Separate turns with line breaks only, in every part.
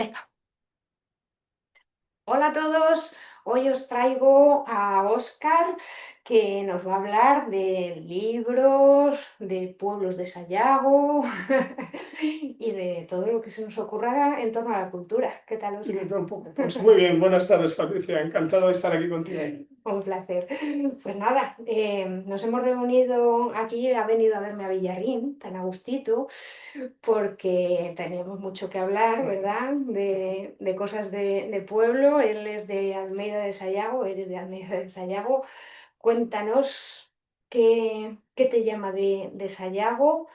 Venga. Hola a todos, hoy os traigo a Óscar que nos va a hablar de libros, de pueblos de Sayago y de todo lo que se nos ocurra en torno a la cultura. ¿Qué tal,
Y de
Óscar?
todo un poco. Pues muy bien, buenas tardes, Patricia. Encantado de estar aquí contigo.
Un placer. Pues nada, nos hemos reunido aquí, ha venido a verme a Villarrín, tan a gustito, porque teníamos mucho que hablar, ¿verdad? De cosas de pueblo. Él es de Almeida de Sayago, eres de Almeida de Sayago. Cuéntanos qué te llama de Sayago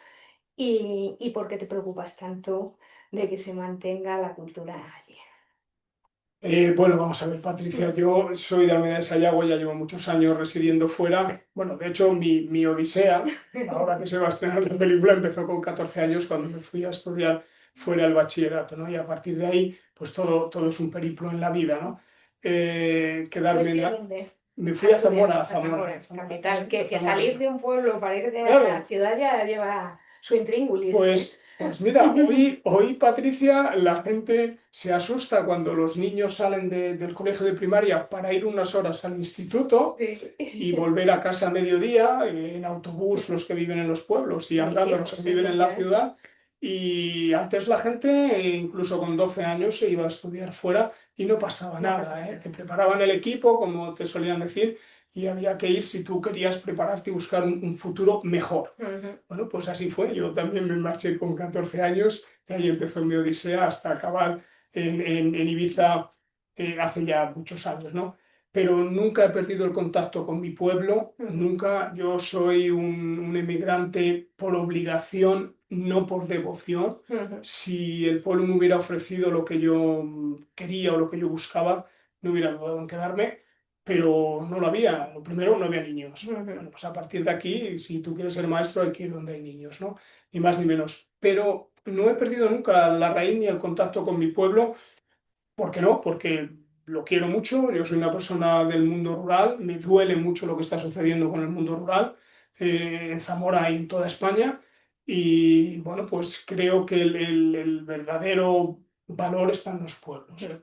y por qué te preocupas tanto de que se mantenga la cultura allí.
Bueno, vamos a ver, Patricia. Yo soy de Almeida de Sayago, ya llevo muchos años residiendo fuera. Bueno, de hecho, mi odisea, ahora que se va a estrenar la película, empezó con 14 años cuando me fui a estudiar fuera del bachillerato, ¿no? Y a partir de ahí, pues todo es un periplo en la vida, ¿no? Quedarme en
¿Fuiste a
la...
dónde?
Me
A
fui a
estudiar
Zamora,
a Zamora,
Zamora,
capital. Que
Zamora.
salir de un pueblo parece que la
Claro,
ciudad ya lleva su intríngulis, ¿eh?
pues mira, hoy Patricia, la gente se asusta cuando los niños salen del colegio de primaria para ir unas horas al instituto y
Sí.
volver a casa a mediodía, en autobús los que viven en los pueblos y
Mis
andando los que
hijos,
viven en la
efectivamente.
ciudad. Y antes la gente, incluso con 12 años, se iba a estudiar fuera y no pasaba
No pasa
nada, ¿eh?
nada.
Te preparaban el equipo, como te solían decir, y había que ir si tú querías prepararte y buscar un futuro mejor.
Ujú.
Bueno, pues así fue. Yo también me marché con 14 años y ahí empezó mi odisea hasta acabar en Ibiza hace ya muchos años, ¿no? Pero nunca he perdido el contacto con mi pueblo,
Ujú.
nunca. Yo soy un emigrante por obligación, no por devoción.
Ujú.
Si el pueblo me hubiera ofrecido lo que yo quería o lo que yo buscaba, no hubiera dudado en quedarme, pero no lo había. Lo primero, no había niños.
Ujú.
Bueno, pues a partir de aquí, si tú quieres ser maestro, hay que ir donde hay niños, ¿no? Ni más ni menos. Pero no he perdido nunca la raíz ni el contacto con mi pueblo. ¿Por qué no? Porque lo quiero mucho. Yo soy una persona del mundo rural. Me duele mucho lo que está sucediendo con el mundo rural, en Zamora y en toda España. Y bueno, pues creo que el verdadero valor está en los pueblos.
Ujú.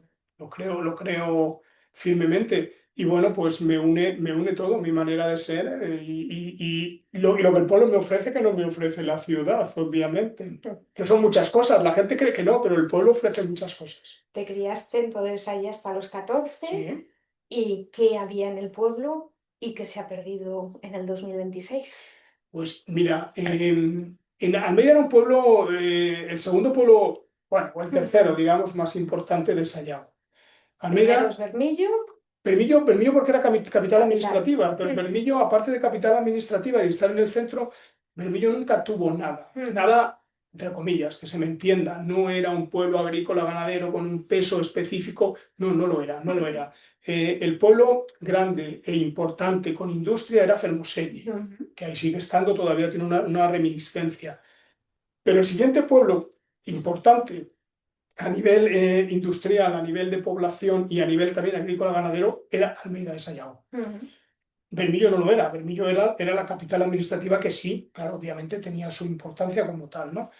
Lo creo firmemente. Y bueno, pues me une todo, mi manera de ser, y lo que el pueblo me ofrece que no me ofrece la ciudad, obviamente. Que son muchas cosas, la gente cree que no, pero el pueblo ofrece muchas cosas.
Te criaste entonces allí hasta los 14.
Sí,
¿Y qué había en el pueblo y qué se ha perdido en el 2026?
pues mira, en Almeida era un pueblo, el segundo pueblo, bueno, o el
Mm.
tercero, digamos, más importante de Sayago.
Primero es
Almeida,
Bermillo,
Bermillo porque era capital
capital.
administrativa, pero
Ujú.
Bermillo, aparte de capital administrativa y estar en el centro, Bermillo nunca tuvo nada,
Ujú.
nada, entre comillas, que se me entienda, no era un pueblo agrícola ganadero con un peso específico, no, no lo era, no lo era. El pueblo grande e importante con industria era Fermoselle,
Ujú.
que ahí sigue estando, todavía tiene una reminiscencia. Pero el siguiente pueblo importante a nivel industrial, a nivel de población y a nivel también agrícola ganadero era Almeida de Sayago.
Ujú.
Bermillo no lo era, Bermillo era la capital administrativa que sí, claro, obviamente tenía su importancia como tal, ¿no?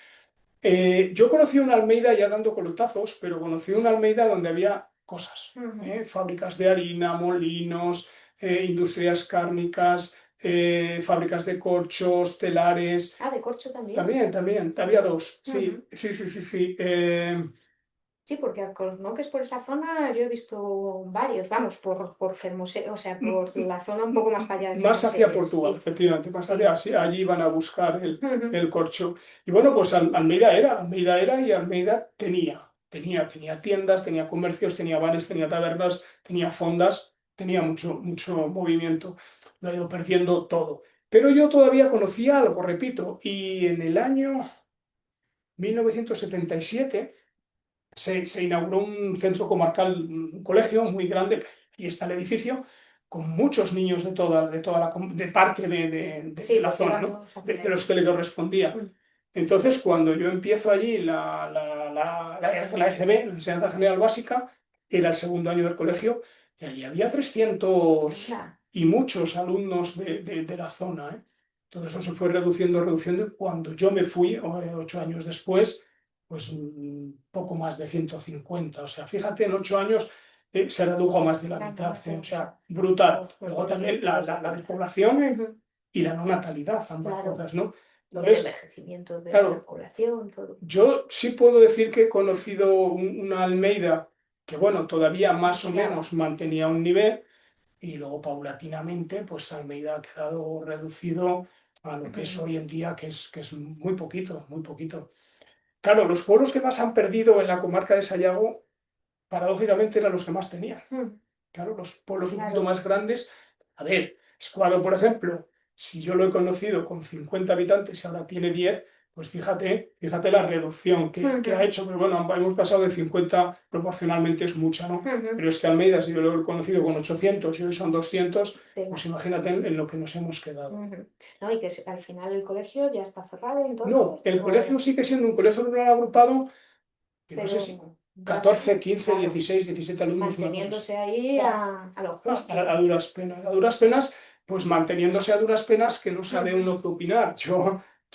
Yo conocí una Almeida ya dando colotazos, pero conocí una Almeida donde había cosas,
Ujú.
fábricas de harina, molinos, industrias cárnicas, fábricas de corchos, telares.
Ah, de corcho también.
También, había dos,
Ujú.
sí, sí, sí, sí, sí.
Sí, porque ¿no? Que es por esa zona yo he visto varios, vamos, por Fermoselle, o sea, por la zona un poco más para allá de
Más hacia
Fermoselles,
Portugal,
sí,
efectivamente, más
sí.
allá, sí, allí iban a buscar
Ujú.
el corcho. Y bueno, pues Almeida era y Almeida tenía tiendas, tenía comercios, tenía bares, tenía tabernas, tenía fondas, tenía mucho, mucho movimiento. Lo ha ido perdiendo todo. Pero yo todavía conocía algo, repito, y en el año 1977 se inauguró un centro comarcal, un colegio muy grande, y está el edificio, con muchos niños de parte de
Sí,
la
porque
zona,
iban
¿no?
todos a por
De los
allí.
que le correspondía.
Mm.
Entonces, cuando yo empiezo allí la EGB, la enseñanza general básica, era el segundo año del colegio, y allí había 300
Anda.
y muchos alumnos de la zona, ¿eh? Todo eso se fue reduciendo, reduciendo, y cuando yo me fui, 8 años después, pues un poco más de 150. O sea, fíjate, en 8 años se redujo a más de la mitad. O sea, brutal. Luego también la despoblación
Ujú.
y la no natalidad, ambas
Claro.
cosas, ¿no?
Y el
Entonces,
envejecimiento de la
claro,
población, todo.
yo sí puedo decir que he conocido una Almeida que, bueno, todavía más o
Cambiaba.
menos mantenía un nivel y luego paulatinamente, pues Almeida ha quedado reducido a lo que es
Ujú.
hoy en día, que es muy poquito, muy poquito. Claro, los pueblos que más han perdido en la comarca de Sayago, paradójicamente, eran los que más tenían.
Mm.
Claro, los pueblos un poquito
Claro.
más grandes. A ver, Escuadro, por ejemplo, si yo lo he conocido con 50 habitantes y ahora tiene 10, pues fíjate la reducción que ha
Ujú.
hecho. Pero bueno, hemos pasado de 50, proporcionalmente es mucha, ¿no?
Ujú.
Pero es que Almeida, si yo lo he conocido con 800 y hoy son 200,
Sí,
pues
va.
imagínate en lo que nos hemos quedado.
Ujú. No, y que al final el colegio ya está cerrado
No,
entonces,
el colegio sigue siendo un colegio rural agrupado, que no sé si
pero ya,
14, 15,
claro,
16, 17 alumnos, una cosa así.
manteniéndose ahí a lo justo.
A duras penas, pues manteniéndose a duras penas que no sabe
Ujú.
uno qué opinar.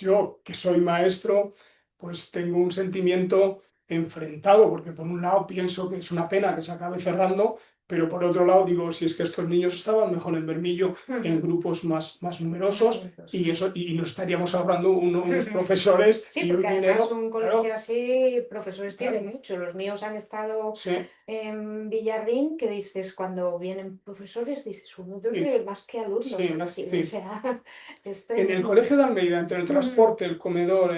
Yo que soy maestro, pues tengo un sentimiento enfrentado, porque por un lado pienso que es una pena que se acabe cerrando, pero por otro lado digo, si es que estos niños estaban mejor en Bermillo, en
Ujú.
grupos más
Más
numerosos, y
numerosos.
eso, y nos estaríamos ahorrando unos
Ujú.
profesores
Sí,
y
porque
un
además
dinero,
un colegio
claro,
así, profesores tienen
claro,
mucho. Los míos han estado
sí,
en Villarrín, que dices, cuando vienen profesores, dices, uno
sí,
tiene más que alumnos
sí,
casi. O
sí.
sea, es
En el
tremendo.
colegio de Almeida, entre el
Ujú.
transporte, el comedor,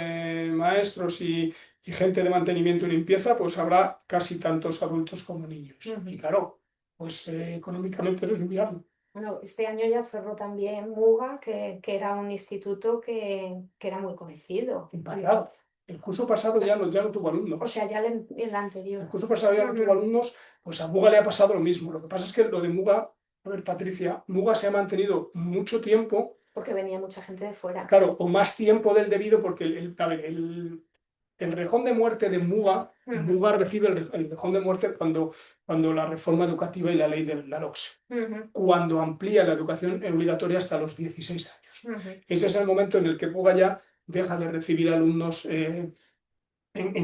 maestros y gente de mantenimiento y limpieza, pues habrá casi tantos adultos como niños. Y
Ujú.
claro, pues económicamente no es inviable.
Bueno, este año ya cerró también Muga, que era un instituto que era muy conocido.
Impagado. El curso pasado ya no tuvo
O sea,
alumnos.
ya el
El
anterior.
curso pasado ya no tuvo
Ujú.
alumnos, pues a Muga le ha pasado lo mismo. Lo que pasa es que lo de Muga, a ver, Patricia, Muga se ha mantenido mucho tiempo,
Porque venía mucha gente de fuera.
claro, o más tiempo del debido, porque a ver, el rejón de muerte de Muga,
Ujú.
Muga recibe el rejón de muerte cuando la reforma educativa y la ley de la LOCSE,
Ujú.
cuando amplía la educación obligatoria hasta los 16 años.
Ujú.
Ese es el momento en el que Muga ya deja de recibir alumnos en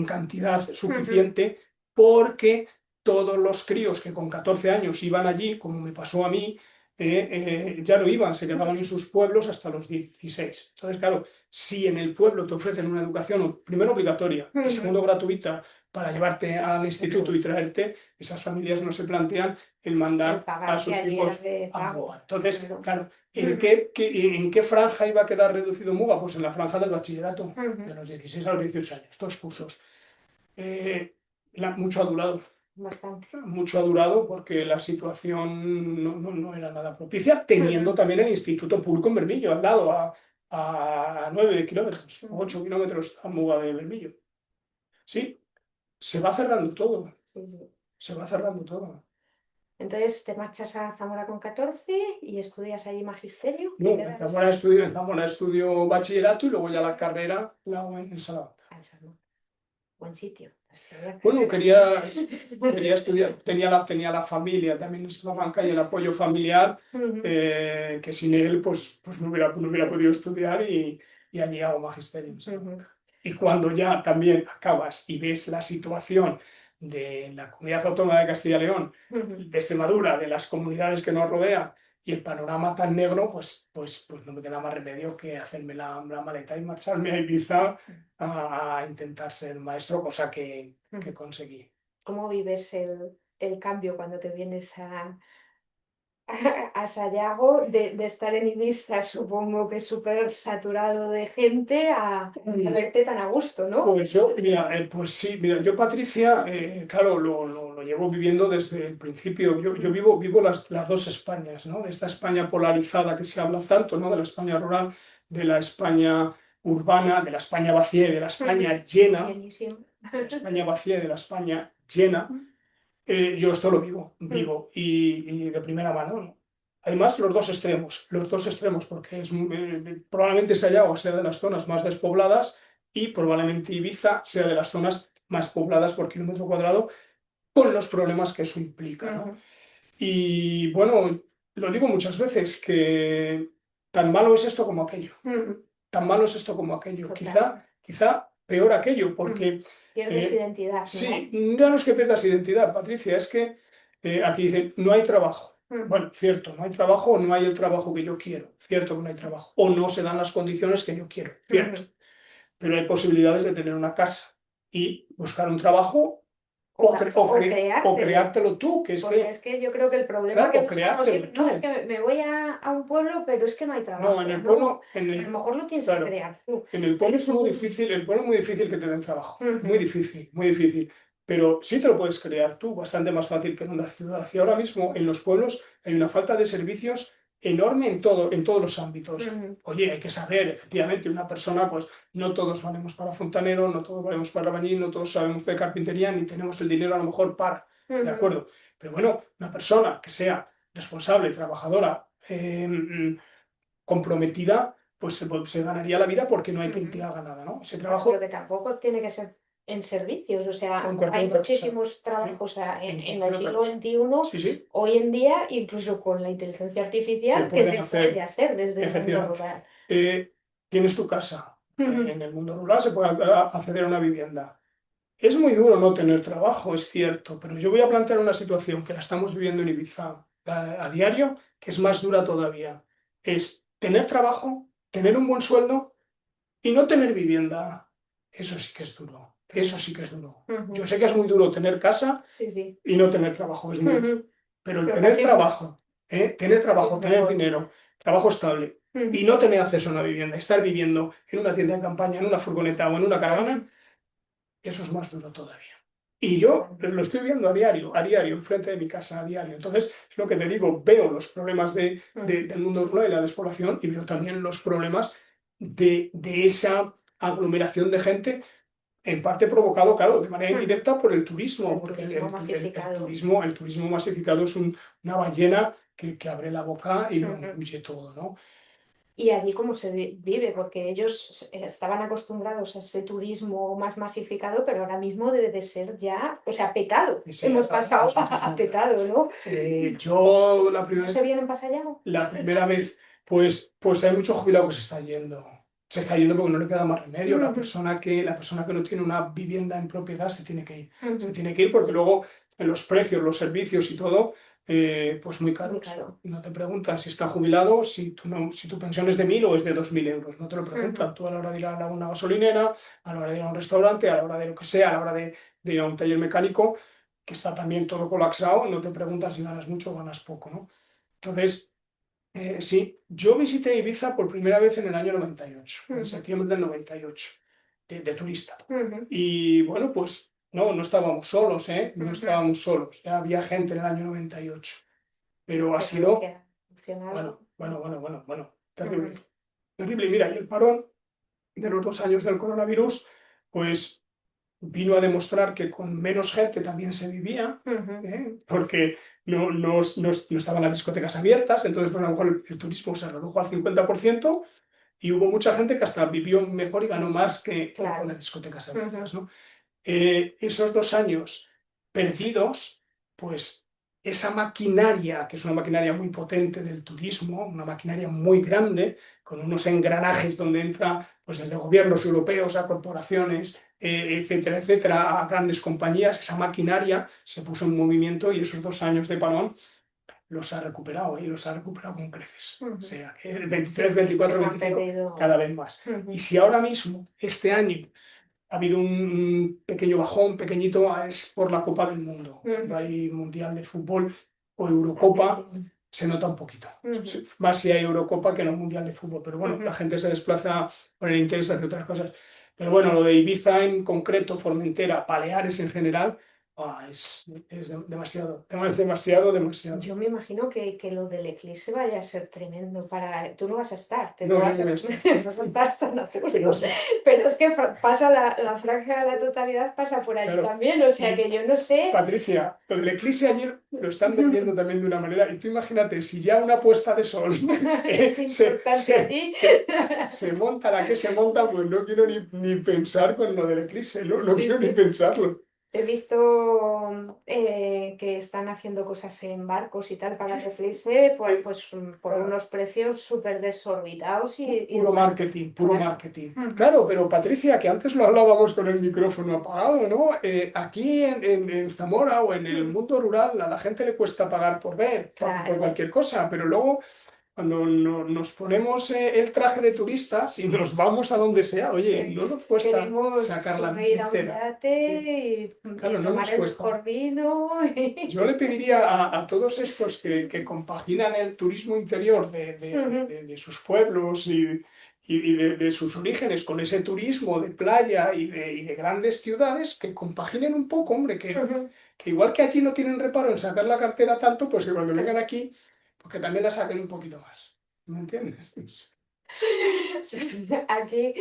cantidad
Ujú.
suficiente, porque todos los críos que con 14 años iban allí, como me pasó a mí, ya no iban, se quedaban en sus pueblos hasta los 16. Entonces, claro, si en el pueblo te ofrecen una educación primero obligatoria y
Ujú.
segundo gratuita para llevarte al instituto y traerte, esas familias no se plantean el
El
mandar a
pagar que
sus
allí era
hijos
de
a
pago.
Muga. Entonces,
Claro.
claro,
Ujú.
¿en qué franja iba a quedar reducido Muga? Pues en la franja del bachillerato, de
Ujú.
los 16 a los 18 años, dos cursos. Eh, mucho ha durado,
Bastante.
mucho ha durado porque la situación no era nada propicia, teniendo
Ujú.
también el Instituto Público en Bermillo al lado, a 9 kilómetros,
Ujú.
8 kilómetros a Muga de Bermillo. Sí, se va cerrando todo,
Sí, sí.
se va cerrando todo.
Entonces te marchas a Zamora con 14 y estudias allí magisterio.
No,
¿Te quedas?
En Zamora estudio bachillerato y luego ya la carrera la hago en Salamanca.
Ah, esa no. Buen sitio para estudiar.
Bueno, quería estudiar, tenía la familia también en Salamanca y el apoyo familiar,
Ujú.
que sin él pues no hubiera podido estudiar y allí hago magisterio en
Ujú.
Salamanca. Y cuando ya también acabas y ves la situación de la comunidad autónoma de Castilla y León,
Ujú.
de Extremadura, de las comunidades que nos rodean y el panorama tan negro, pues no me queda más remedio que hacerme la maleta y marcharme a Ibiza a intentar ser maestro, cosa que
Ujú.
conseguí.
¿Cómo vives el cambio cuando te vienes a Sayago de estar en Ibiza, supongo que súper saturado de gente, a verte tan a gusto, ¿no?
Pues yo, mira, pues sí, mira, yo Patricia, claro, lo llevo viviendo desde el principio. Yo
Mm.
vivo las dos Españas, ¿no? De esta España polarizada que se habla tanto, ¿no? De la España rural, de la España urbana, de la España vacía y de la
Ujú.
España llena,
Bienísimo.
de la España vacía y de la España llena. Yo esto lo
Mm.
vivo y de primera mano, ¿no? Además, los dos extremos, porque probablemente Sayago sea de las zonas más despobladas y probablemente Ibiza sea de las zonas más pobladas por kilómetro cuadrado, con los problemas que eso implica, ¿no?
Ujú.
Y bueno, lo digo muchas veces, que tan malo es esto como aquello,
Ujú.
tan malo es esto como aquello,
Total.
quizá peor aquello,
Ujú.
porque
Pierdes identidad,
Sí,
¿no?
ya no es que pierdas identidad, Patricia, es que aquí dicen, no hay trabajo.
Ujú,
Bueno, cierto, no hay trabajo o no hay el trabajo que yo quiero, cierto que no hay trabajo, o no se dan las condiciones que yo quiero, cierto,
ujú.
pero hay posibilidades de tener una casa y buscar un trabajo
O, o
o
creártelo.
creártelo tú, que es
Porque es
que,
que yo creo que el problema que
claro,
buscamos
creártelo
siempre, no, es
tú.
que me voy a un pueblo, pero es que no hay
No, en
trabajo.
el
No,
pueblo, en
a lo
el,
mejor lo tienes que
claro,
crear tú.
en el pueblo es muy difícil, el pueblo es muy difícil que te den trabajo, muy
Ujú,
difícil, muy difícil. Pero sí te lo puedes crear tú, bastante más fácil que en una ciudad. Y ahora mismo en los pueblos hay una falta de servicios enorme en todos los ámbitos.
ujú,
Oye, hay que saber, efectivamente, una persona, pues no todos valemos para fontanero, no todos valemos para albañil, no todos sabemos de carpintería, ni tenemos el dinero a lo mejor para, ¿de
ujú,
acuerdo? Pero bueno, una persona que sea responsable, trabajadora, comprometida, pues se ganaría la vida porque no hay quien te
ujú.
haga nada, ¿no? Ese
Bueno, pero
trabajo
que tampoco tiene que ser en servicios. O
o en
sea,
cualquier
hay
otra cosa,
muchísimos
¿eh?
trabajos
En
en
cualquier
el
otra
siglo
cosa.
XXI,
Sí, sí,
hoy en día, incluso con la inteligencia
te
artificial, que
pueden
te puede
hacer,
hacer desde el mundo
efectivamente.
rural.
Tienes tu casa.
Ujú,
En el mundo rural se puede acceder a una vivienda. Es muy duro no tener trabajo, es cierto, pero yo voy a plantear una situación que la estamos viviendo en Ibiza a diario, que es más dura todavía. Es tener trabajo, tener un buen sueldo y no tener vivienda. Eso sí que es duro. Eso sí que es duro. Yo
ujú.
sé que es muy duro tener casa
Sí, sí.
y no tener trabajo, es muy duro.
Ujú.
Pero el
Pero
tener
casi es
trabajo, tener
mejor.
dinero, trabajo estable y
Ujú,
no tener acceso a una vivienda, estar viviendo en una tienda de campaña, en una furgoneta o en una caravana,
ujú.
eso es más duro todavía. Y yo
Bueno,
lo estoy viendo a diario, enfrente de mi casa, a diario. Entonces, es lo que te digo, veo los problemas
ujú,
del mundo rural y la despoblación y veo también los problemas de esa aglomeración de gente, en parte provocado, claro, de manera
ujú.
indirecta por el turismo,
El
porque
turismo masificado.
el turismo masificado es una ballena que abre la boca y lo
Ujú.
engulle todo, ¿no?
Y allí cómo se vive, porque ellos estaban acostumbrados a ese turismo más masificado, pero ahora mismo debe de ser ya, o sea, pecado.
Y sí,
Hemos
ahora
pasado
mismo es
a
muy claro.
pecado, ¿no?
Yo
¿No se vienen para Sayago?
la primera vez, pues hay mucho jubilado que se está yendo. Se está yendo porque no le queda más remedio.
Ujú,
La persona que no tiene una vivienda en propiedad se tiene que ir. Se
ujú.
tiene que ir porque luego los precios, los servicios y todo, pues muy
Muy
caros.
caro.
No te preguntan si está jubilado, si si tu pensión es de 1.000 o es de 2.000 euros. No te lo
Ujú,
preguntan. Tú a la hora de ir a una gasolinera, a la hora de ir a un restaurante, a la hora de lo que sea, a la hora de ir a un taller mecánico, que está también todo colapsado, no te preguntan si ganas mucho o ganas poco, ¿no? Entonces, sí, yo visité Ibiza por primera vez en el año 98, en
ujú,
septiembre del 98, de turista.
ujú,
Y bueno, pues no estábamos solos, ¿eh? No
ujú.
estábamos solos, ya había gente en el año 98, pero ha
Pero lo que
sido,
ha funcionado.
terrible,
Ujú,
terrible. Y mira, y el parón de los 2 años del coronavirus, pues vino a demostrar que con menos gente también se vivía,
ujú.
porque no estaban las discotecas abiertas, entonces pues, a lo mejor el turismo se redujo al 50% y hubo mucha gente que hasta vivió mejor y ganó más que con las
Claro.
discotecas abiertas,
Ujú,
¿no? Esos 2 años perdidos, pues esa maquinaria, que es una maquinaria muy potente del turismo, una maquinaria muy grande, con unos engranajes donde entra pues desde gobiernos europeos a corporaciones, etcétera, etcétera, a grandes compañías, esa maquinaria se puso en movimiento y esos 2 años de parón los ha recuperado y los ha recuperado con creces. O
ujú.
sea, que el
Sí,
23,
sí, que
24,
no han
25, cada
perdido.
vez más. Y
Ujú,
si ahora mismo, este año, ha habido un pequeño bajón, pequeñito, es por la Copa del Mundo. Cuando
ujú.
hay Mundial de Fútbol o
También
Eurocopa,
tiene.
se nota un poquito.
Ujú,
Más si hay Eurocopa que no Mundial de Fútbol. Pero bueno, la
ujú.
gente se desplaza por el interés hacia otras cosas. Pero bueno, lo de Ibiza en concreto, Formentera, Baleares en general, es demasiado, demasiado, demasiado.
Yo me imagino que lo del eclipse vaya a ser tremendo para... Tú no vas a estar, te
No,
no
yo no
vas
voy
a,
a estar.
vas a estar tan a
Pero
gusto.
sí,
Pero es que pasa la franja de la totalidad pasa por allí
claro.
también, o sea
Y
que yo no sé.
Patricia, lo del eclipse ayer lo están vendiendo también de una manera, y tú imagínate, si ya una puesta de sol
Es
eh, se,
importante
se,
allí.
se, se monta la que se monta, pues no quiero ni pensar con lo del eclipse, no
Sí,
quiero ni
sí.
pensarlo.
He visto que que están haciendo cosas en barcos y tal para referirse por
Claro.
unos precios súper desorbitados
Puro marketing, puro
claro.
marketing. Claro, pero Patricia, que antes lo hablábamos con el micrófono apagado, ¿no? Aquí en Zamora o en el mundo rural a la gente le cuesta pagar por ver, por
Claro.
cualquier cosa, pero luego cuando nos ponemos el traje de turistas y nos vamos a donde sea, oye, no nos cuesta
Queremos
sacar la vida
ir a un
entera. Sí,
yate y
claro, no nos
tomar el
cuesta.
mejor vino.
Yo le pediría a todos estos que compaginan el turismo interior de sus pueblos y de sus orígenes con ese turismo de playa y de grandes ciudades, que compaginen un poco, hombre, que igual que allí no tienen reparo en sacar la cartera tanto, pues que cuando vengan aquí, pues que también la saquen un poquito más. ¿Me entiendes?
Aquí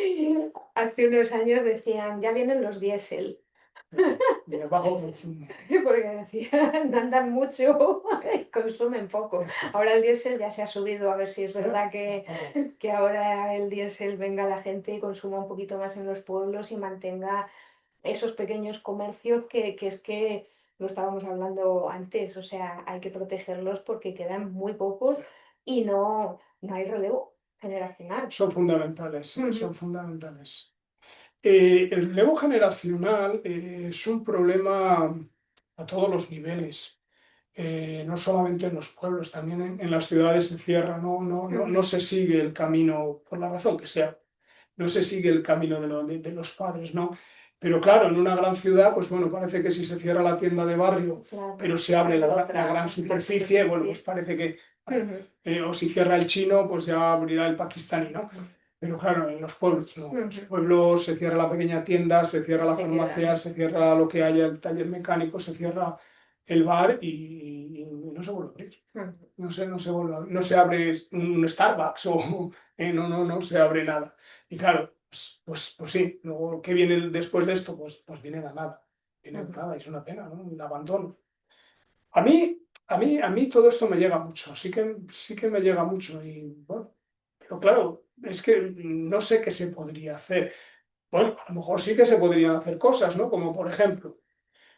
hace unos años decían, ya vienen los diésel,
De bajo consumo.
porque decían, andan mucho y consumen poco. Ahora el diésel ya se ha subido, a ver si es verdad que ahora el diésel venga la gente y consuma un poquito más en los pueblos y mantenga esos pequeños comercios que es que lo estábamos hablando antes, o sea, hay que protegerlos porque quedan muy pocos y no hay relevo generacional.
Son fundamentales, son
Ujú,
fundamentales. El relevo generacional es un problema a todos los niveles, no solamente en los pueblos, también en las ciudades se cierra, no
ujú,
se sigue el camino, por la razón que sea, no se sigue el camino de los padres, ¿no? Pero claro, en una gran ciudad, pues bueno, parece que si se cierra la tienda de barrio,
claro,
pero se abre
hay
la
otra
gran
gran
superficie, bueno, pues
superficie.
parece que,
Ujú,
o si cierra el chino, pues ya abrirá el pakistaní, ¿no?
ujú,
Pero claro, en los pueblos no. En los
ujú.
pueblos se cierra la pequeña tienda, se cierra
Y
la
se
farmacia,
quedan.
se cierra lo que haya, el taller mecánico, se cierra el bar y no se vuelve a abrir.
Ujú,
No se abre un Starbucks o no se abre nada. Y claro, pues sí, luego, ¿qué viene después de esto? Pues viene la nada. Viene la
ujú,
nada, y es una pena, ¿no? Un abandono. A mí todo esto me llega mucho, sí que me llega mucho y bueno, pero claro, es que no sé qué se podría hacer. Bueno, a lo mejor sí que se podrían hacer cosas, ¿no? Como por ejemplo,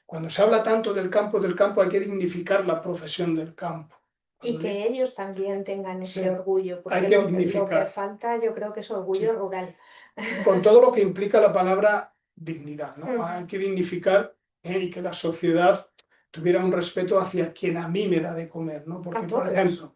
cuando se habla tanto del campo hay que dignificar la profesión del campo.
y
Cuando
que ellos también tengan ese
sí,
orgullo,
hay
porque
que
lo que
dignificar,
falta yo creo que es orgullo
sí,
rural.
con todo lo que implica la palabra dignidad, ¿no?
Ujú,
Hay que dignificar y que la sociedad tuviera un respeto hacia quien a mí me da de comer, ¿no?
a
Porque, por
todos.
ejemplo,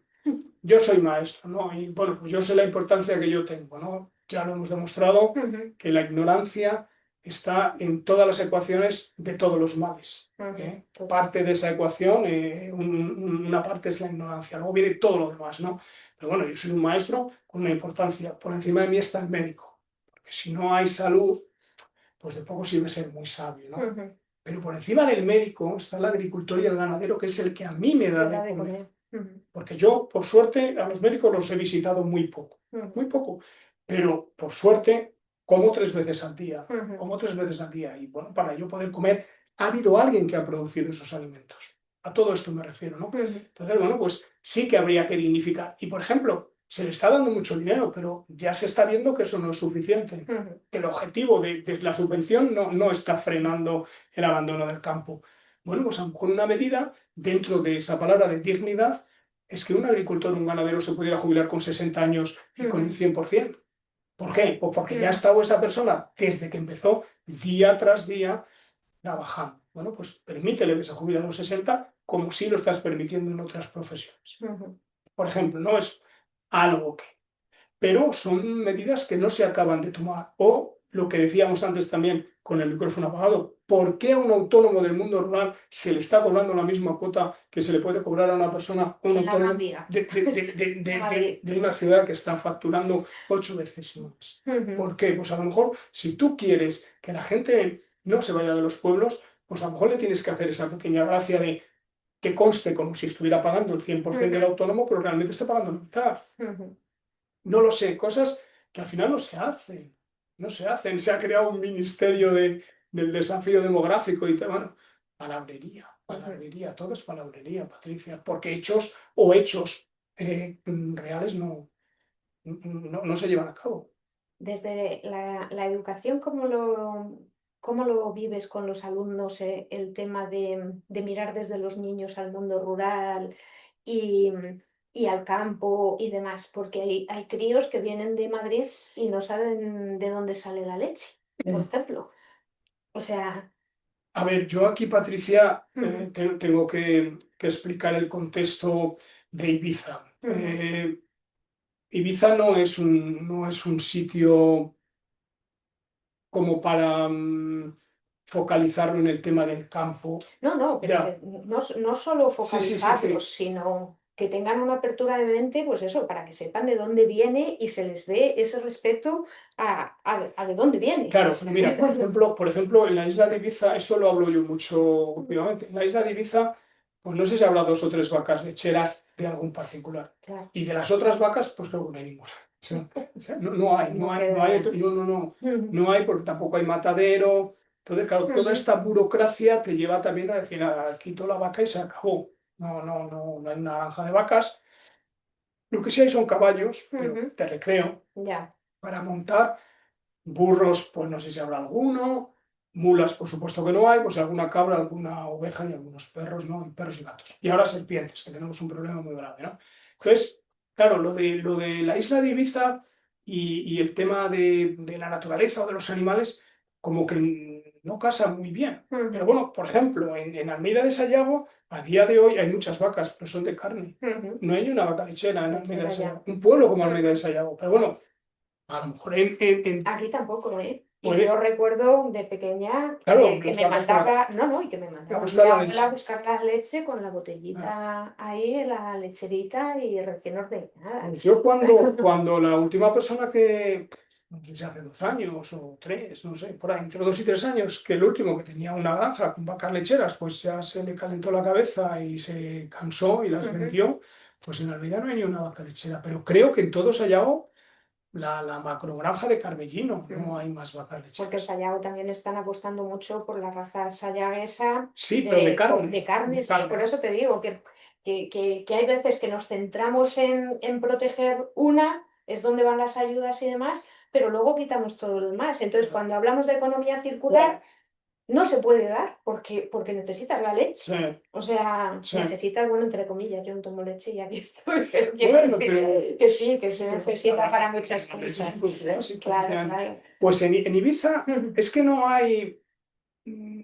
yo soy maestro, ¿no? Y bueno, pues yo sé la importancia que yo tengo, ¿no? Ya lo hemos demostrado
Ujú,
que la ignorancia está en todas las ecuaciones de todos los males,
ujú,
¿eh?
total.
Parte de esa ecuación, una parte es la ignorancia, luego viene todo lo demás, ¿no? Pero bueno, yo soy un maestro con una importancia. Por encima de mí está el médico, porque si no hay salud, pues de poco sirve ser muy sabio, ¿no?
Ujú,
Pero por encima del médico está el agricultor y el ganadero, que es el que a mí me da
te
de
da de
comer.
comer. Ujú,
Porque yo, por suerte, a los médicos los he visitado
ujú,
muy poco, pero por suerte como 3 veces al día,
ujú,
como 3 veces al día. Y bueno, para yo poder comer, ha habido alguien que ha producido esos alimentos. A todo esto me refiero, ¿no?
ujú,
Entonces, bueno, pues sí que habría que dignificar. Y, por ejemplo, se le está dando mucho dinero, pero ya se está viendo que eso no es suficiente.
ujú.
Que el objetivo de la subvención no está frenando el abandono del campo. Bueno, pues a lo mejor una medida dentro de esa palabra de dignidad es que un agricultor, un ganadero se pudiera jubilar con 60 años y con el
Ujú,
100%. ¿Por qué? Pues porque ya ha
ujú,
estado esa persona desde que empezó día tras día trabajando. Bueno, pues permítele que se jubile a los 60 como si lo estás permitiendo en otras profesiones.
ujú.
Por ejemplo, no es algo que pero son medidas que no se acaban de tomar. O lo que decíamos antes también con el micrófono apagado, ¿por qué a un autónomo del mundo rural se le está cobrando la misma cuota que se le puede cobrar a una persona, un
Que la Gran
autónomo
Vía,
de
de Madrid.
una ciudad que está facturando 8 veces más?
Ujú,
¿Por qué? Pues a lo mejor si tú quieres que la gente no se vaya de los pueblos, pues a lo mejor le tienes que hacer esa pequeña gracia de que conste como si estuviera pagando el 100% del
ujú,
autónomo, pero realmente está pagando la mitad.
ujú.
No lo sé, cosas que al final no se hacen. No se hacen. Se ha creado un ministerio del desafío demográfico y tal. Bueno,
Ujú.
palabrería, todo es palabrería, Patricia, porque hechos reales no se llevan a cabo.
Desde la educación, ¿cómo lo cómo lo vives con los alumnos, el tema de mirar desde los niños al mundo rural y, y al campo y demás? Porque hay críos que vienen de Madrid y no saben de dónde sale la leche, por ejemplo. O sea,
A ver, yo aquí, Patricia,
ujú,
tengo que explicar el contexto de Ibiza.
ujú.
Ibiza no es un sitio como para focalizarlo en el tema del campo.
No, no, pero
Ya,
que no solo
sí, sí, sí,
focalizarlos,
sí.
sino que tengan una apertura de mente, pues eso, para que sepan de dónde viene y se les dé ese respeto a de dónde viene.
Claro, pero mira, por ejemplo, en la isla de Ibiza, esto lo hablo yo mucho últimamente, en la isla de Ibiza, pues no sé si habrá 2 o 3 vacas lecheras de algún particular.
Claro,
Y de las otras vacas, pues creo que no hay ninguna. O sea, no hay, no
no
hay, no hay,
queda.
no, no, no,
Ujú,
no hay porque tampoco hay matadero. Entonces, claro, toda
ujú,
esta burocracia te lleva también a decir, nada, quito la vaca y se acabó. No, no, no, no hay una granja de vacas. Lo que sí hay son caballos, pero
ujú.
de recreo,
Ya.
para montar. Burros, pues no sé si habrá alguno. Mulas, por supuesto que no hay. Pues alguna cabra, alguna oveja y algunos perros, ¿no? Y perros y gatos. Y ahora serpientes, que tenemos un problema muy grave, ¿no? Entonces, claro, lo de la isla de Ibiza y el tema de la naturaleza o de los animales, como que no casa muy bien. Pero
Ujú,
bueno, por ejemplo, en Almeida de Sayago, a día de hoy hay muchas vacas, pero son de carne.
ujú.
No hay ni una vaca lechera en Almeida de
Lechera
Sayago.
ya.
Un pueblo como Almeida de
Ujú.
Sayago. Pero bueno, a lo mejor
Aquí tampoco, ¿eh? Y yo
puede,
recuerdo de pequeña
claro,
que
las
me
vacas para
mandaba, no, no, y que me
a
mandaba mi
buscar la
abuela a
leche.
buscar la leche con la
Ah,
botellita ahí, la lecherita y recién ordeñada.
pues yo cuando la última persona que, no sé si hace 2 años o 3, no sé, por ahí, entre 2 y 3 años, que el último que tenía una granja con vacas lecheras, pues ya se le calentó la cabeza y se cansó y las
Ujú.
vendió, pues en realidad no hay ni una vaca lechera, pero creo que en todo Sayago la macrogranja de Carbellino, no
Mm.
hay más vacas
Porque en
lecheras.
Sayago también están apostando mucho por la raza sayaguesa
Sí, pero de
de
carne,
carne,
de
sí. Por
carne.
eso te digo que hay veces que nos centramos en proteger una, es donde van las ayudas y demás, pero luego quitamos todo lo demás. Entonces, cuando hablamos de economía
Bueno,
circular, no se puede dar porque necesitas la leche.
sí,
O sea,
sí.
necesitas, bueno, entre comillas, yo no tomo leche y aquí estoy, pero quiero
Bueno, pero
decir que sí, que se necesita
la,
para muchas
la leche es un
cosas.
producto básico,
Claro,
efectivamente.
claro.
Pues en Ibiza es que no hay, mm,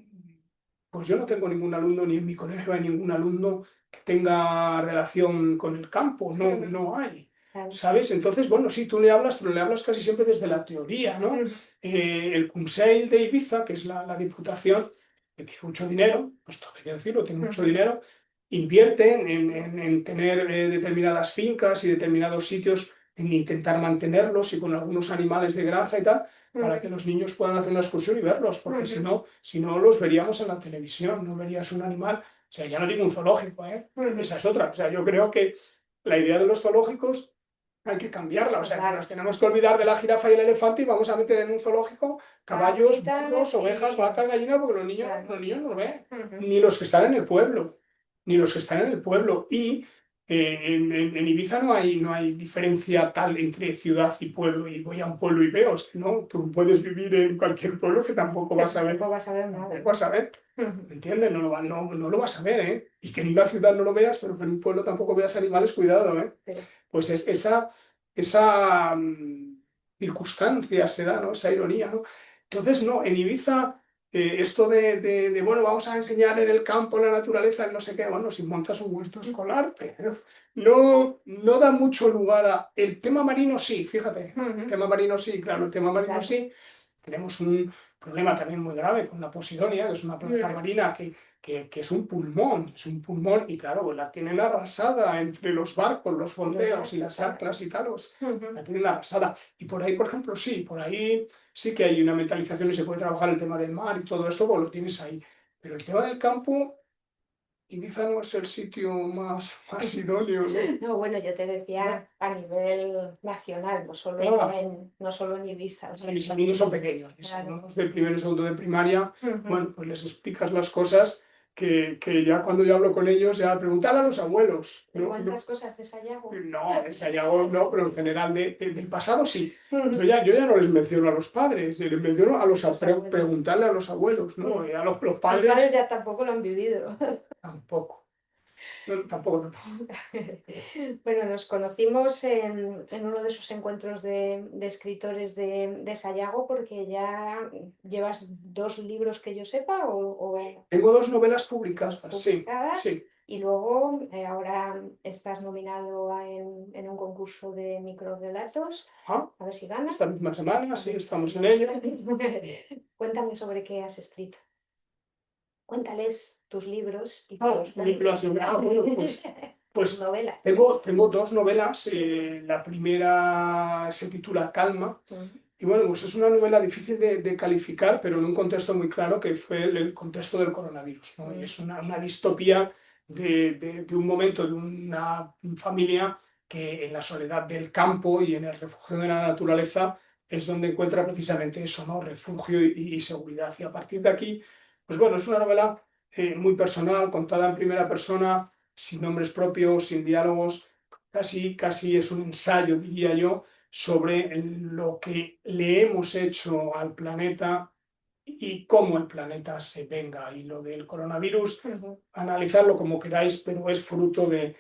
pues yo no tengo ningún alumno, ni en mi colegio hay ningún alumno que tenga relación con el campo, no, no hay,
Claro.
¿sabes? Entonces, bueno, sí, tú le hablas, pero le hablas casi siempre desde la teoría, ¿no?
Ujú,
El Consell de Ibiza, que es la diputación, que tiene mucho dinero, pues todo hay que decirlo, tiene mucho
ujú,
dinero, invierte en tener determinadas fincas y determinados sitios, en intentar mantenerlos y con algunos animales de granja y tal, para que
ujú,
los niños puedan hacer una excursión y verlos, porque si
ujú,
no, si no los veríamos en la televisión, no verías un animal, o sea, ya no digo un zoológico, ¿eh?
ujú.
Esa es otra, o sea, yo creo que la idea de los zoológicos hay que cambiarla, o sea, que nos
Claro.
tenemos que olvidar de la jirafa y el elefante y vamos a meter en un zoológico caballos, burros,
Cabritas
ovejas,
y...
vacas, gallinas, porque los niños,
Claro.
los niños no lo ven,
Ujú.
ni los que están en el pueblo, ni los que están en el pueblo. Y en Ibiza no hay diferencia tal entre ciudad y pueblo, y voy a un pueblo y veo, es que no, tú puedes vivir en cualquier pueblo que tampoco
Que
vas a ver,
tampoco vas a ver nada.
tampoco vas a ver.
Ujú.
¿Me entiendes? No lo vas a ver, ¿eh? Y que en una ciudad no lo veas, pero que en un pueblo tampoco veas animales, cuidado, ¿eh?
Pero,
Pues esa circunstancia se da, ¿no? Esa ironía, ¿no? Entonces, no, en Ibiza, esto bueno, vamos a enseñar en el campo la naturaleza, el no sé qué, bueno, si montas un huerto escolar, pero no da mucho lugar a... El tema marino sí, fíjate, el
ujú,
tema marino sí, claro, el tema marino
claro.
sí. Tenemos un problema también muy grave con la posidonia, que es una planta
Ujú.
marina que es un pulmón, y claro, pues la tienen arrasada entre los barcos, los fondeos y las
Total.
anclas y tal, pues,
Ujú.
la tienen arrasada. Y por ahí, por ejemplo, sí, por ahí sí que hay una metalización y se puede trabajar el tema del mar y todo esto, pues lo tienes ahí. Pero el tema del campo, Ibiza no es el sitio más idóneo, ¿no?
No, bueno, yo te
¿No?
decía a nivel nacional,
Ah,
no solo en Ibiza, o sea,
mis alumnos son pequeños, mis
claro.
alumnos de primero y segundo de primaria,
Ujú.
bueno, pues les explicas las cosas que ya cuando yo hablo con ellos, ya preguntarle a los abuelos.
¿Te cuentas cosas de Sayago?
No, de Sayago no, pero en general del pasado sí. Yo ya no les menciono a los padres, les menciono a preguntarle a los abuelos, ¿no? Y a los
Los padres
padres
ya tampoco lo han vivido.
tampoco. No, tampoco.
Bueno, nos conocimos en uno de esos encuentros de escritores de Sayago porque ya llevas 2 libros que yo sepa o
Tengo 2 novelas publicadas, sí,
publicadas
sí.
y luego ahora estás nominado en un concurso de microrelatos.
Ah,
A ver si ganas.
esta misma semana, sí, estamos en
Vamos
ello.
a ver. Cuéntame sobre qué has escrito. Cuéntales tus libros y que los
Películas de... bueno,
tus
pues
novelas.
tengo 2 novelas. La primera se titula Calma. Y bueno, pues es una novela difícil de calificar, pero en un contexto muy claro que fue el contexto del coronavirus, ¿no? Y es una distopía de un momento, de una familia que en la soledad del campo y en el refugio de la naturaleza es donde encuentra precisamente eso, ¿no? Refugio y seguridad. Y a partir de aquí, pues bueno, es una novela muy personal, contada en primera persona, sin nombres propios, sin diálogos, casi es un ensayo, diría yo, sobre lo que le hemos hecho al planeta y cómo el planeta se venga. Y lo del coronavirus, analizarlo como queráis, pero es fruto de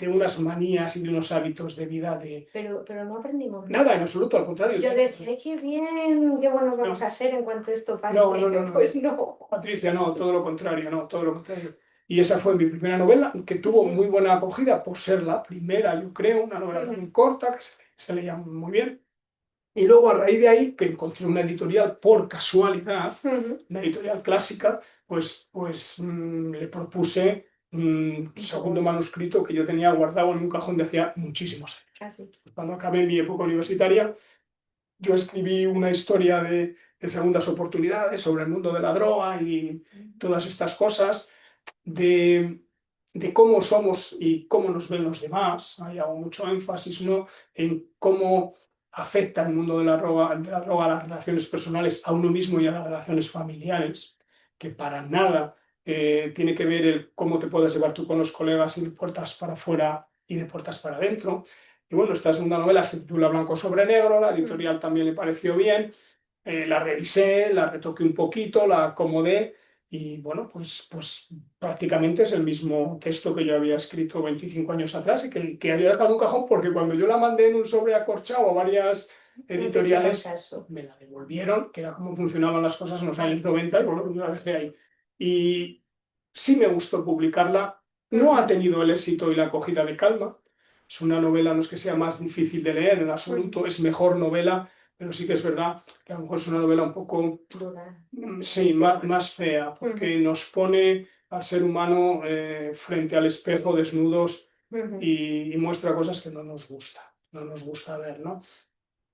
unas manías y de unos hábitos de vida de...
Pero no aprendimos
Nada, en absoluto, al contrario.
Yo decía, "Ay, qué bien, qué buenos vamos a ser en cuanto esto pase".
No.
Pues no.
Patricia, no, todo lo contrario, no, todo lo contrario. Y esa fue mi primera novela, que tuvo muy buena acogida por ser la primera, yo creo, una novela muy corta, que se leía muy bien. Y luego a raíz de ahí, que encontré una editorial por casualidad, una editorial clásica, pues le propuse un segundo manuscrito que yo tenía guardado en un cajón de hacía muchísimos años.
Así.
Cuando acabé mi época universitaria, yo escribí una historia de segundas oportunidades sobre el mundo de la droga y todas estas cosas, de, de cómo somos y cómo nos ven los demás. Hay hago mucho énfasis, ¿no?, en cómo afecta el mundo de la droga a las relaciones personales, a uno mismo y a las relaciones familiares, que para nada tiene que ver el cómo te puedes llevar tú con los colegas y de puertas para afuera y de puertas para adentro. Y bueno, esta segunda novela se titula Blanco sobre Negro, la editorial también le pareció bien, la revisé, la retoqué un poquito, la acomodé y bueno, pues prácticamente es el mismo texto que yo había escrito 25 años atrás y que había dejado en un cajón porque cuando yo la mandé en un sobre acorchado a varias editoriales, me la devolvieron, que era cómo funcionaban las cosas en los años 90 y bueno, pues yo la dejé ahí. Y sí me gustó publicarla, no ha tenido el éxito y la acogida de Calma. Es una novela, no es que sea más difícil de leer en absoluto, es mejor novela, pero sí que es verdad que a lo mejor es una novela un poco,
Dura.
sí, más fea, porque nos pone al ser humano frente al espejo desnudos y muestra cosas que no nos gusta ver, ¿no?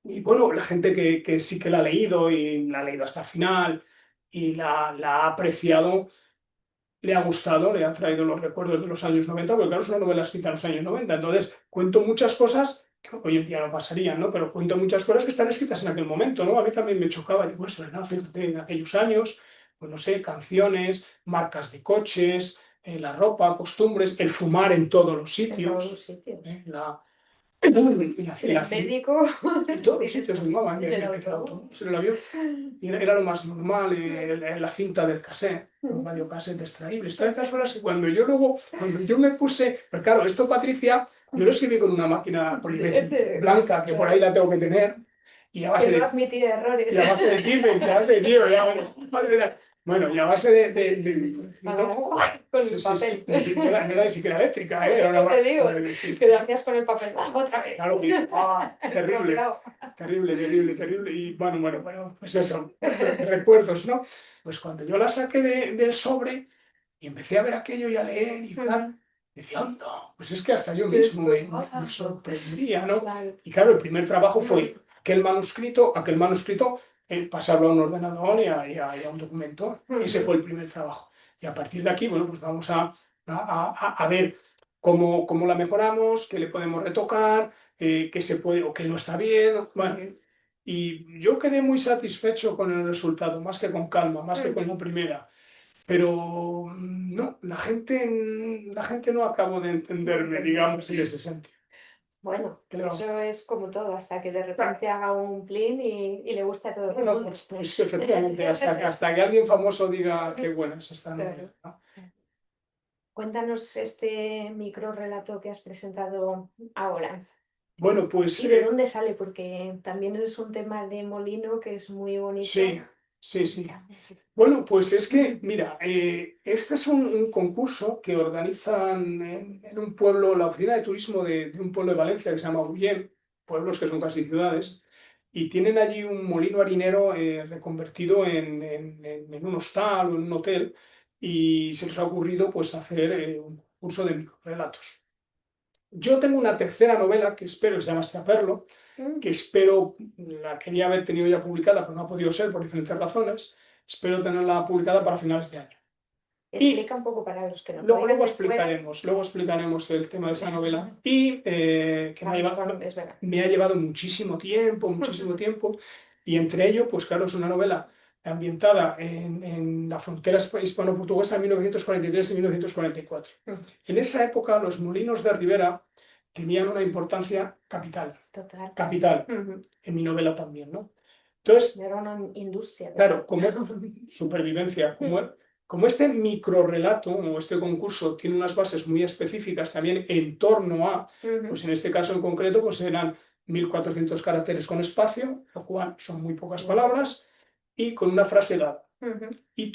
Y bueno, la gente que sí que la ha leído y la ha leído hasta el final y la ha apreciado, le ha gustado, le ha traído los recuerdos de los años 90, porque claro, es una novela escrita en los años 90. Entonces, cuento muchas cosas que hoy en día no pasarían, ¿no? Pero cuento muchas cosas que están escritas en aquel momento, ¿no? A mí también me chocaba, digo, es verdad, fíjate, en aquellos años, pues no sé, canciones, marcas de coches, la ropa, costumbres, el fumar en todos los
En todos los
sitios,
sitios.
la
El médico.
en todos los sitios fumaban,
En el
en el
autobús.
autobús, en el avión. Y era lo más normal, la cinta del cassette, un radiocassette extraíble. Todas estas cosas, y cuando yo me puse, pero claro, esto, Patricia, yo lo escribí con una máquina blanca, que por ahí la tengo que tener, y a
Que
base
no
de,
admitir errores.
y a base de Kirby, y a base de tío, ya, bueno, y a base ¿no?
Con
Sí,
el
sí,
papel.
no era ni siquiera eléctrica, ¿eh?
Eso te digo,
Sí,
que lo hacías con el papel. Otra vez.
claro, terrible.
Estropeado.
Terrible. Y bueno, pues eso, recuerdos, ¿no? Pues cuando yo la saqué del sobre y empecé a ver aquello y a leer y tal, decía, anda, pues es que hasta yo mismo me sorprendía, ¿no?
Claro.
Y claro, el primer trabajo fue aquel manuscrito, pasarlo a un ordenador y a un documento. Ese fue el primer trabajo. Y a partir de aquí, bueno, pues vamos a ver cómo la mejoramos, qué le podemos retocar, qué se puede o qué no está bien. Bueno, y yo quedé muy satisfecho con el resultado, más que con Calma, más que con la primera. pero no, la gente no acabo de entenderme, digamos, en ese sentido.
Bueno,
¿Qué le vamos a
eso es como todo, hasta que de
hacer?
repente haga un plin y le guste a todo el
Bueno,
mundo.
pues efectivamente, hasta que alguien famoso diga qué buena es esta
Claro.
novela, ¿no?
Cuéntanos este micro relato que has presentado ahora.
Bueno, pues
¿Y de dónde sale? Porque también es un tema de molino que es muy
sí,
bonito.
sí, sí. Bueno, pues es que, mira, este es un concurso que organizan en un pueblo, la oficina de turismo de un pueblo de Valencia que se llama Ullén, pueblos que son casi ciudades, y tienen allí un molino harinero reconvertido en un hostal o en un hotel, y se les ha ocurrido pues hacer un curso de microrelatos. Yo tengo una tercera novela que espero, que se llama Extraperlo,
Mm.
que espero, la quería haber tenido ya publicada, pero no ha podido ser por diferentes razones. Espero tenerla publicada para finales de año. Y
Explica un poco para los que nos
luego,
oigan de fuera.
luego explicaremos el tema de esa novela. Y que
Vamos con, es verdad.
me ha llevado muchísimo tiempo. Y entre ello, pues claro, es una novela ambientada en la frontera hispano-portuguesa en 1943 y 1944. En esa época, los molinos de Ribera tenían una importancia capital,
Total.
capital,
Ujú.
en mi novela también, ¿no? Entonces,
Era una industria
claro,
total.
como supervivencia, como este microrelato o este concurso tiene unas bases muy específicas también en torno a,
Ujú.
pues en este caso en concreto, pues eran 1400 caracteres con espacio, lo cual son muy pocas
Wow.
palabras, y con una frase dada.
Ujú.
Y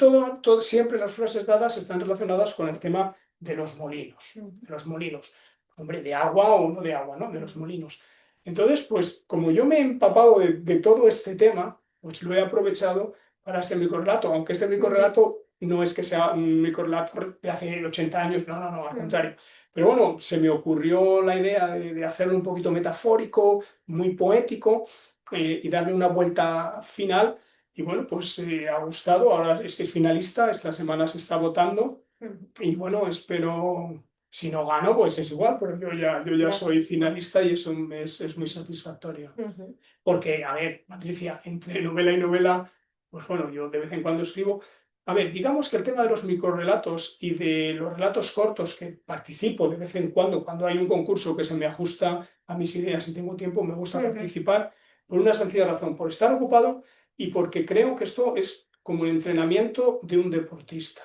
siempre las frases dadas están relacionadas con el tema de los molinos,
Ujú.
de los molinos. Hombre, de agua o no de agua, ¿no? De los molinos. Entonces, pues como yo me he empapado de todo este tema, pues lo he aprovechado para este microrelato, aunque este
Ujú.
microrelato no es que sea un microrelato de hace 80 años, no, no, no, al
Ujú.
contrario. Pero bueno, se me ocurrió la idea de hacerlo un poquito metafórico, muy poético, y darle una vuelta final. Y bueno, pues ha gustado, ahora estoy finalista, esta semana se está votando
Ujú.
y bueno, espero, si no gano, pues es igual, pero yo ya
Ya.
soy finalista y eso es muy satisfactorio.
Ujú.
Porque, a ver, Patricia, entre novela y novela, pues bueno, yo de vez en cuando escribo. A ver, digamos que el tema de los microrelatos y de los relatos cortos que participo de vez en cuando hay un concurso que se me ajusta a mis ideas y tengo tiempo, me gusta
Ujú.
participar por una sencilla razón, por estar ocupado y porque creo que esto es como el entrenamiento de un deportista.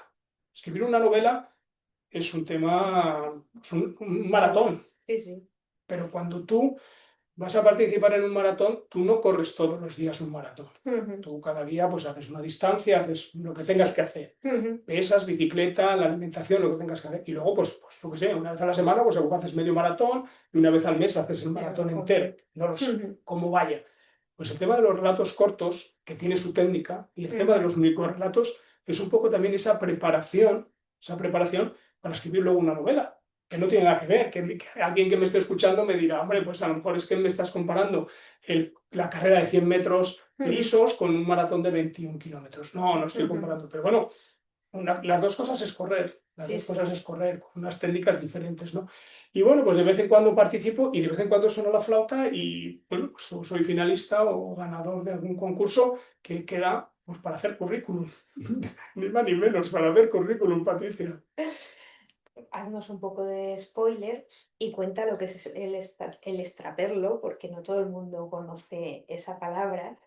Escribir una novela es un tema, es un maratón,
Sí, sí.
pero cuando tú vas a participar en un maratón, tú no corres todos los días un maratón.
Ujú.
Tú cada día pues haces una distancia, haces lo que tengas que hacer.
Ujú.
Pesas, bicicleta, la alimentación, lo que tengas que hacer. Y luego, pues lo que sé, una vez a la semana, pues a lo mejor haces medio maratón y una vez al mes haces el
Ya,
maratón entero.
completo.
No lo sé,
Ujú.
cómo vaya. Pues el tema de los relatos cortos, que tiene su técnica, y el tema de
Ujú.
los microrelatos es un poco también esa preparación para escribir luego una novela, que no tiene nada que ver, que alguien que me esté escuchando me dirá, hombre, pues a lo mejor es que me estás comparando la carrera de 100 metros
Ujú.
lisos con un maratón de 21 kilómetros. No, no estoy
Ujú.
comparando, pero bueno, las dos cosas es correr, las
Sí,
dos
sí.
cosas es correr, con unas técnicas diferentes, ¿no? Y bueno, pues de vez en cuando participo y de vez en cuando sueno la flauta y bueno, pues soy finalista o ganador de algún concurso que queda pues para hacer currículum, ni más ni menos, para hacer currículum, Patricia.
Haznos un poco de spoiler y cuenta lo que es el extraperlo, porque no todo el mundo conoce esa palabra.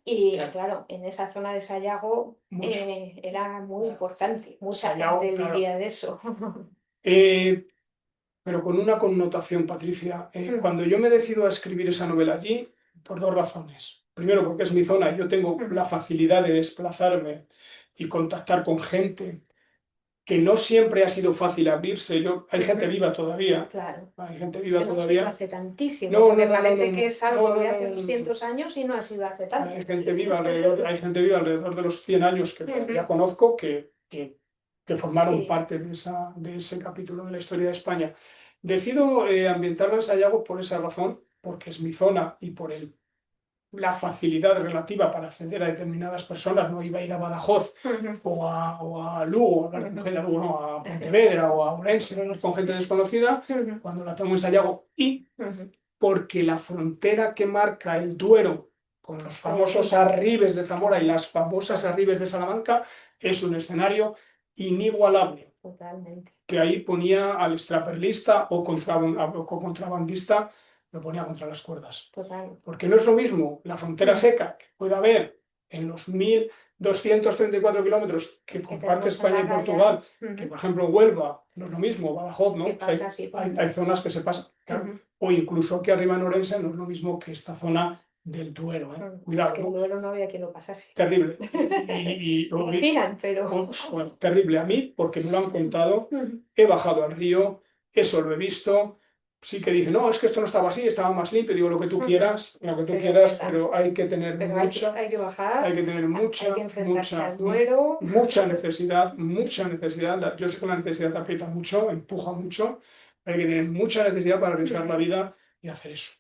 Y
Claro,
claro, en esa zona de Sayago
mucho.
era muy importante, mucha
Sayao,
gente
claro.
vivía de eso.
Eh, pero con una connotación, Patricia.
Ujú.
Cuando yo me decido a escribir esa novela allí, por dos razones. Primero, porque es mi zona y yo tengo la
Ujú.
facilidad de desplazarme y contactar con gente que no siempre ha sido fácil abrirse. Hay gente
Ujú.
viva todavía,
Claro,
hay gente
es
viva
que no ha sido
todavía.
hace tantísimo,
No, no,
porque
no, no, no,
parece que
no,
es
no,
algo
no,
de
no,
hace
no, no.
200 años y no ha sido hace tanto.
Hay gente viva alrededor de los 100 años que todavía
Ujú.
conozco que formaron
Sí.
parte de ese capítulo de la historia de España. Decido ambientarla en Sayago por esa razón, porque es mi zona y por la facilidad relativa para acceder a determinadas personas. No iba a ir a Badajoz
Ujú.
o a Lugo, a hablar con
Ujú.
gente, a Lugo, no, a Pontevedra o a Ourense, a hablar con gente desconocida,
Ujú.
cuando la tengo en Sayago. Y
Ujú.
porque la frontera que marca el Duero con los
Es
famosos
tremenda.
arribes de Zamora y las famosas arribes de Salamanca es un escenario inigualable,
totalmente.
que ahí ponía al extraperlista o contrabandista, lo ponía contra las cuerdas.
Total.
Porque no es lo mismo la frontera seca que puede haber en los 1.234 kilómetros que comparte
tenemos en
España
la
y
raya.
Portugal, que por ejemplo Huelva, no es lo mismo, Badajoz, ¿no?
Que
Pues
pasa así.
hay zonas que se pasan, claro. O incluso aquí arriba en Orense no es lo mismo que esta zona del Duero,
Es
cuidado,
que
¿no?
el Duero no había quien lo pasase.
Terrible.
Vecinan, pero...
Bueno, terrible a mí, porque me lo han contado, he bajado al río, eso lo he visto, sí que dije, no, es que esto no estaba así, estaba más limpio, digo lo que tú quieras, pero hay que tener
Pero hay que bajar,
hay que tener
hay que enfrentarse al Duero.
mucha necesidad, mucha necesidad. Yo sé que la necesidad aprieta mucho, empuja mucho, pero hay que tener mucha necesidad para arriesgar la vida y hacer eso.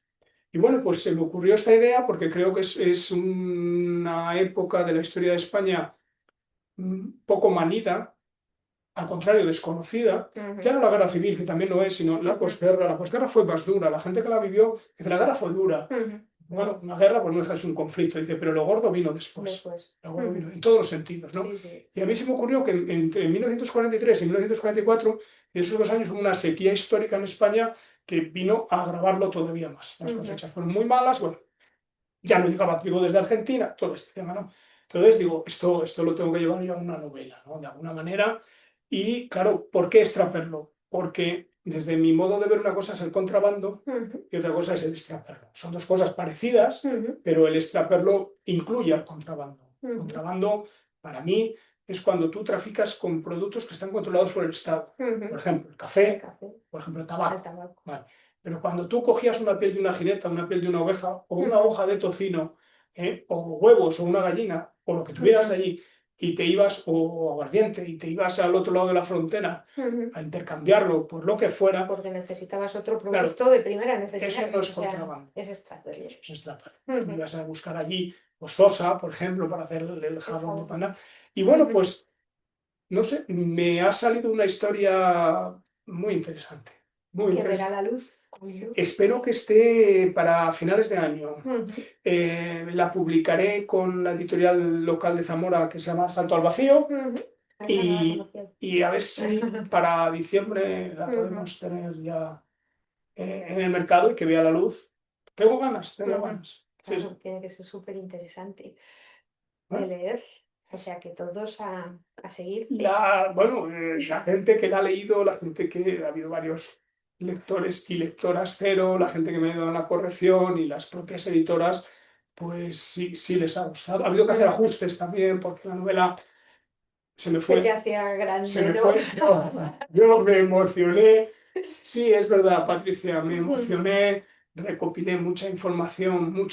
Y bueno, pues se me ocurrió esta idea porque creo que es una época de la historia de España poco manida, al contrario, desconocida. Ya no la guerra civil, que también lo es, sino la posguerra. La posguerra fue más dura. La gente que la vivió dice, la guerra fue dura. Bueno, una guerra pues no deja de ser un conflicto. Dice, pero lo gordo vino después. Lo gordo vino en todos los sentidos, ¿no?
Sí, sí.
Y a mí se me ocurrió que entre 1943 y 1944, en esos 2 años, hubo una sequía histórica en España que vino a agravarlo todavía más. Las cosechas fueron muy malas, bueno, ya no llegaba trigo desde Argentina, todo este tema, ¿no? Entonces digo, esto lo tengo que llevar yo a una novela, ¿no? De alguna manera. Y claro, ¿por qué extraperlo? Porque desde mi modo de ver una cosa es el contrabando y otra cosa es el extraperlo. Son dos cosas parecidas, pero el extraperlo incluye al contrabando. Contrabando, para mí, es cuando tú traficas con productos que están controlados por el Estado. Por ejemplo, el café, por ejemplo, el tabaco. Vale. Pero cuando tú cogías una piel de una jineta, una piel de una oveja, o una hoja de tocino, o huevos, o una gallina, o lo que tuvieras allí, y te ibas, o aguardiente, y te ibas al otro lado de la frontera a intercambiarlo por lo que fuera.
Porque necesitabas otro producto de primera necesidad.
Eso no es contrabando.
Es extraperlo.
Eso es extraperlo. Tú ibas a buscar allí, pues sosa, por ejemplo, para hacer el jabón de pana. Y bueno, pues, no sé, me ha salido una historia muy interesante. Muy
Que verá
interesante.
la luz.
Espero que esté para finales de año. La publicaré con la editorial local de Zamora que se llama Salto al Vacío. Y a ver si para diciembre la podemos tener ya en el mercado y que vea la luz. Tengo ganas. Sí, sí.
Tiene que ser súper interesante de leer. O sea que todos a seguir.
La gente que la ha leído, la gente que ha habido varios lectores y lectoras cero, la gente que me ha dado la corrección y las propias editoras, pues sí, sí les ha gustado. Ha habido que hacer ajustes también porque la novela se me fue.
Se te hacía grande,
Se me
¿no?
fue. Yo me emocioné. Sí, es verdad, Patricia, me emocioné, recopilé mucha información,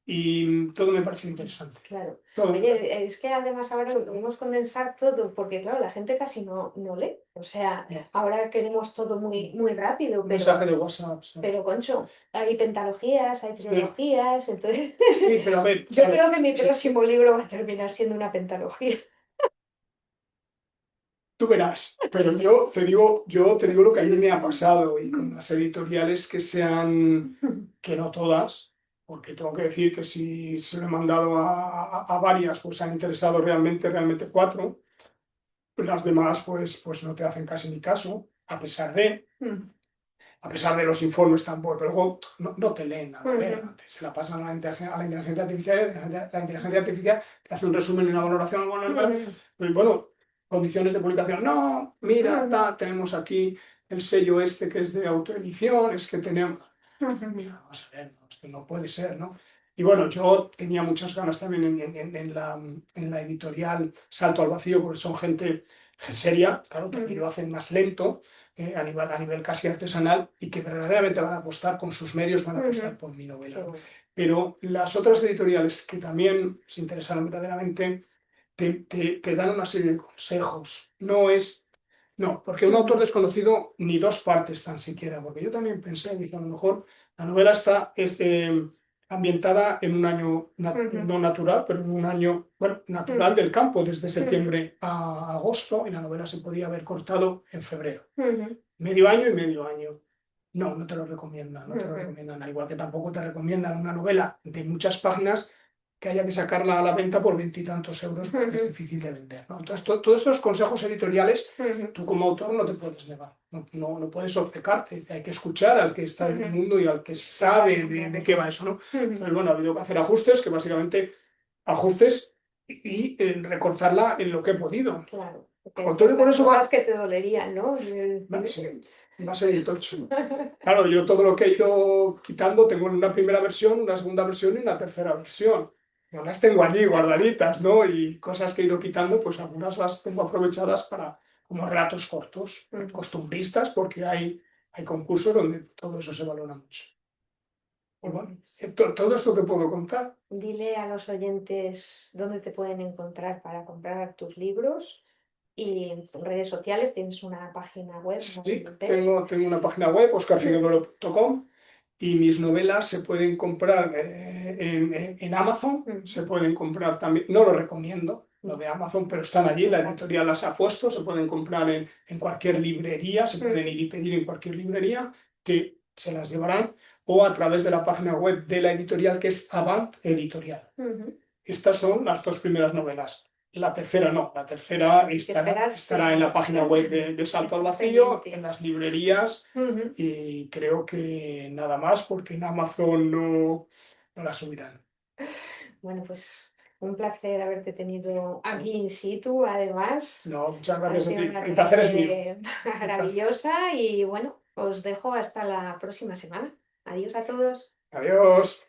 y todo me pareció interesante.
Claro.
Todo.
Oye, es que además ahora lo podemos condensar todo, porque claro, la gente casi no lee. O sea, ahora queremos todo muy, muy rápido,
Un mensaje de WhatsApp. Sí.
pero Concho, hay pentalogías, hay trilogías, entonces
Sí, pero a ver,
yo creo que mi próximo libro va a terminar siendo una pentalogía.
tú verás, pero yo te digo lo que a mí me ha pasado y con las editoriales que no todas, porque tengo que decir que si se lo he mandado a varias, pues han interesado realmente 4. Las demás, pues no te hacen casi ni caso, a pesar de los informes tampoco, pero luego no te leen nada, se la pasan a la inteligencia artificial, la inteligencia artificial te hace un resumen y una valoración, pero bueno, condiciones de publicación, no, mira, tenemos aquí el sello este que es de autoedición, es que tenemos, mira, vamos a ver, esto no puede ser, ¿no? Y bueno, yo tenía muchas ganas también en la editorial Salto al Vacío, porque son gente seria, claro, también lo hacen más lento, a nivel casi artesanal, y que verdaderamente van a apostar con sus medios, van a apostar por mi novela. Pero las otras editoriales que también se interesaron verdaderamente te dan una serie de consejos. No, porque un autor desconocido ni dos partes tan siquiera, porque yo también pensé, dije, a lo mejor la novela está ambientada en un año no natural, pero en un año natural del campo, desde septiembre a agosto, y la novela se podía haber cortado en febrero. Medio año y medio año. No te lo recomiendan, al igual que tampoco te recomiendan una novela de muchas páginas que haya que sacarla a la venta por veintitantos euros porque es difícil de vender, ¿no? Entonces, todos estos consejos editoriales, tú como autor no te puedes negar, no puedes obcecarte, hay que escuchar al que está en el mundo y al que sabe de qué va eso, ¿no? Entonces, bueno, ha habido que hacer ajustes, que básicamente ajustes recortarla en lo que he podido.
Claro, porque
Con todo y
después
con
las
eso va,
cosas que te dolerían, ¿no?
sí, va a ser un tocho. Claro, yo todo lo que he ido quitando tengo una primera versión, una segunda versión y una tercera versión. Yo las tengo allí guardaditas, ¿no? Y cosas que he ido quitando, pues algunas las tengo aprovechadas para como relatos cortos, costumbristas, porque hay concursos donde todo eso se valora mucho. Y bueno,
Pues,
todo esto te puedo contar.
dile a los oyentes dónde te pueden encontrar para comprar tus libros y en tus redes sociales tienes una página web, ¿no?
Sí, tengo una página web, oscarfigueroa.com, y mis novelas se pueden comprar en Amazon, se pueden comprar también, no lo recomiendo, lo de Amazon, pero están allí, la editorial las ha puesto, se pueden comprar en cualquier librería, se pueden ir y pedir en cualquier librería, que se las llevarán, o a través de la página web de la editorial, que es Avant Editorial. Estas son las dos primeras novelas. La tercera no, la tercera estará en la página web de Salto al Vacío, en las librerías, y creo que nada más, porque en Amazon no la subirán.
Bueno, pues un placer haberte tenido aquí in situ, además.
No, muchas
Ha
gracias a
sido
ti.
una
El placer es mío.
tarde maravillosa y bueno, os dejo hasta la próxima semana. Adiós a todos.
Adiós.